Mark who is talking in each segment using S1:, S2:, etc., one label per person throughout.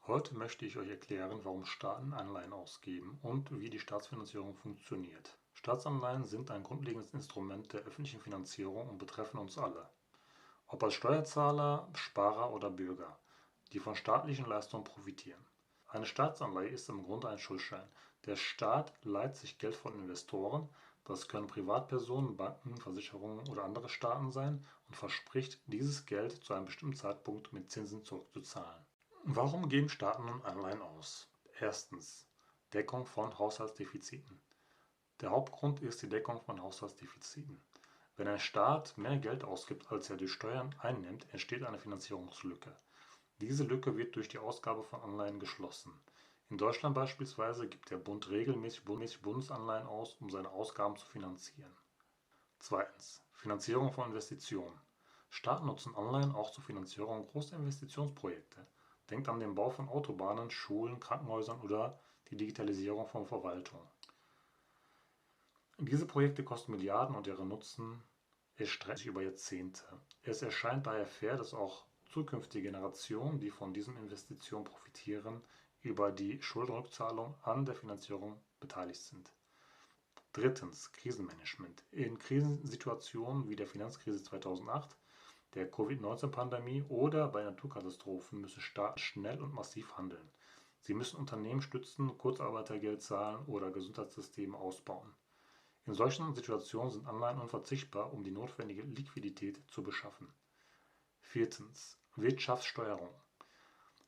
S1: Heute möchte ich euch erklären, warum Staaten Anleihen ausgeben und wie die Staatsfinanzierung funktioniert. Staatsanleihen sind ein grundlegendes Instrument der öffentlichen Finanzierung und betreffen uns alle. Ob als Steuerzahler, Sparer oder Bürger, die von staatlichen Leistungen profitieren. Eine Staatsanleihe ist im Grunde ein Schuldschein. Der Staat leiht sich Geld von Investoren, das können Privatpersonen, Banken, Versicherungen oder andere Staaten sein, und verspricht, dieses Geld zu einem bestimmten Zeitpunkt mit Zinsen zurückzuzahlen. Warum geben Staaten nun Anleihen aus? Erstens. Deckung von Haushaltsdefiziten. Der Hauptgrund ist die Deckung von Haushaltsdefiziten. Wenn ein Staat mehr Geld ausgibt, als er durch Steuern einnimmt, entsteht eine Finanzierungslücke. Diese Lücke wird durch die Ausgabe von Anleihen geschlossen. In Deutschland beispielsweise gibt der Bund regelmäßig Bundesanleihen aus, um seine Ausgaben zu finanzieren. Zweitens. Finanzierung von Investitionen. Staaten nutzen Anleihen auch zur Finanzierung großer Investitionsprojekte. Denkt an den Bau von Autobahnen, Schulen, Krankenhäusern oder die Digitalisierung von Verwaltung. Diese Projekte kosten Milliarden und deren Nutzen erstreckt sich über Jahrzehnte. Es erscheint daher fair, dass auch zukünftige Generationen, die von diesen Investitionen profitieren, über die Schuldenrückzahlung an der Finanzierung beteiligt sind. Drittens. Krisenmanagement. In Krisensituationen wie der Finanzkrise 2008, der Covid-19-Pandemie oder bei Naturkatastrophen müssen Staaten schnell und massiv handeln. Sie müssen Unternehmen stützen, Kurzarbeitergeld zahlen oder Gesundheitssysteme ausbauen. In solchen Situationen sind Anleihen unverzichtbar, um die notwendige Liquidität zu beschaffen. Viertens. Wirtschaftssteuerung.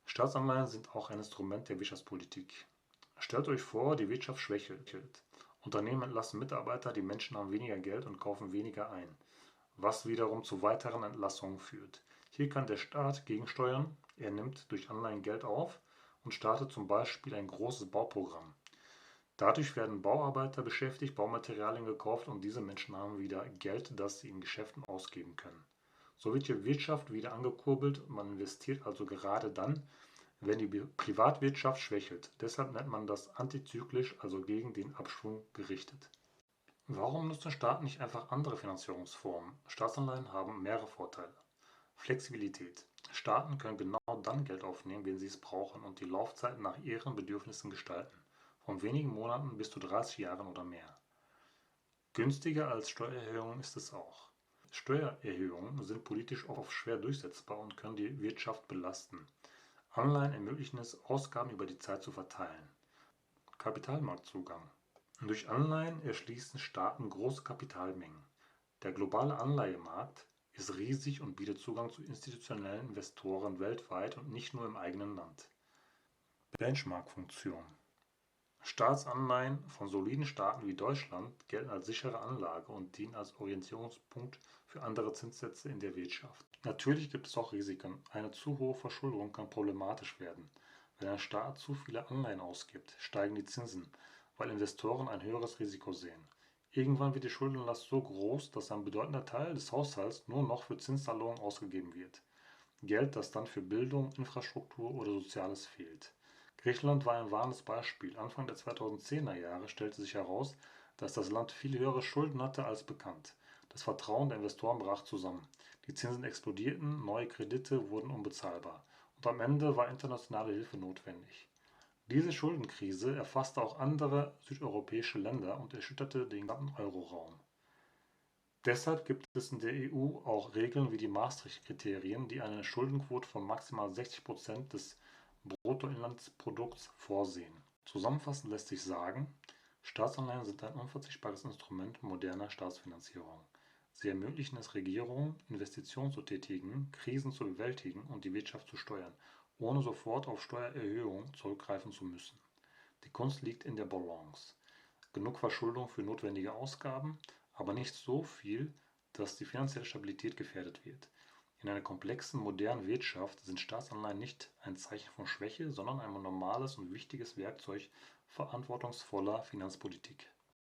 S1: Staatsanleihen sind auch ein Instrument der Wirtschaftspolitik. Stellt euch vor, die Wirtschaft schwächelt. Unternehmen entlassen Mitarbeiter, die Menschen haben weniger Geld und kaufen weniger ein, was wiederum zu weiteren Entlassungen führt. Hier kann der Staat gegensteuern, er nimmt durch Anleihen Geld auf und startet zum Beispiel ein großes Bauprogramm. Dadurch werden Bauarbeiter beschäftigt, Baumaterialien gekauft und diese Menschen haben wieder Geld, das sie in Geschäften ausgeben können. So wird die Wirtschaft wieder angekurbelt und man investiert also gerade dann, wenn die Privatwirtschaft schwächelt. Deshalb nennt man das antizyklisch, also gegen den Abschwung gerichtet. Warum nutzen Staaten nicht einfach andere Finanzierungsformen? Staatsanleihen haben mehrere Vorteile. Flexibilität. Staaten können genau dann Geld aufnehmen, wenn sie es brauchen und die Laufzeit nach ihren Bedürfnissen gestalten. Von wenigen Monaten bis zu 30 Jahren oder mehr. Günstiger als Steuererhöhungen ist es auch. Steuererhöhungen sind politisch oft schwer durchsetzbar und können die Wirtschaft belasten. Anleihen ermöglichen es, Ausgaben über die Zeit zu verteilen. Kapitalmarktzugang. Durch Anleihen erschließen Staaten große Kapitalmengen. Der globale Anleihemarkt ist riesig und bietet Zugang zu institutionellen Investoren weltweit und nicht nur im eigenen Land. Benchmark-Funktion. Staatsanleihen von soliden Staaten wie Deutschland gelten als sichere Anlage und dienen als Orientierungspunkt für andere Zinssätze in der Wirtschaft. Natürlich gibt es auch Risiken. Eine zu hohe Verschuldung kann problematisch werden. Wenn ein Staat zu viele Anleihen ausgibt, steigen die Zinsen, weil Investoren ein höheres Risiko sehen. Irgendwann wird die Schuldenlast so groß, dass ein bedeutender Teil des Haushalts nur noch für Zinszahlungen ausgegeben wird. Geld, das dann für Bildung, Infrastruktur oder Soziales fehlt. Griechenland war ein warnendes Beispiel. Anfang der 2010er Jahre stellte sich heraus, dass das Land viel höhere Schulden hatte als bekannt. Das Vertrauen der Investoren brach zusammen. Die Zinsen explodierten, neue Kredite wurden unbezahlbar und am Ende war internationale Hilfe notwendig. Diese Schuldenkrise erfasste auch andere südeuropäische Länder und erschütterte den gesamten Euroraum. Deshalb gibt es in der EU auch Regeln wie die Maastricht-Kriterien, die eine Schuldenquote von maximal 60% des Bruttoinlandsprodukts vorsehen. Zusammenfassend lässt sich sagen, Staatsanleihen sind ein unverzichtbares Instrument moderner Staatsfinanzierung. Sie ermöglichen es Regierungen, Investitionen zu tätigen, Krisen zu bewältigen und die Wirtschaft zu steuern, ohne sofort auf Steuererhöhungen zurückgreifen zu müssen. Die Kunst liegt in der Balance. Genug Verschuldung für notwendige Ausgaben, aber nicht so viel, dass die finanzielle Stabilität gefährdet wird. In einer komplexen, modernen Wirtschaft sind Staatsanleihen nicht ein Zeichen von Schwäche, sondern ein normales und wichtiges Werkzeug verantwortungsvoller Finanzpolitik.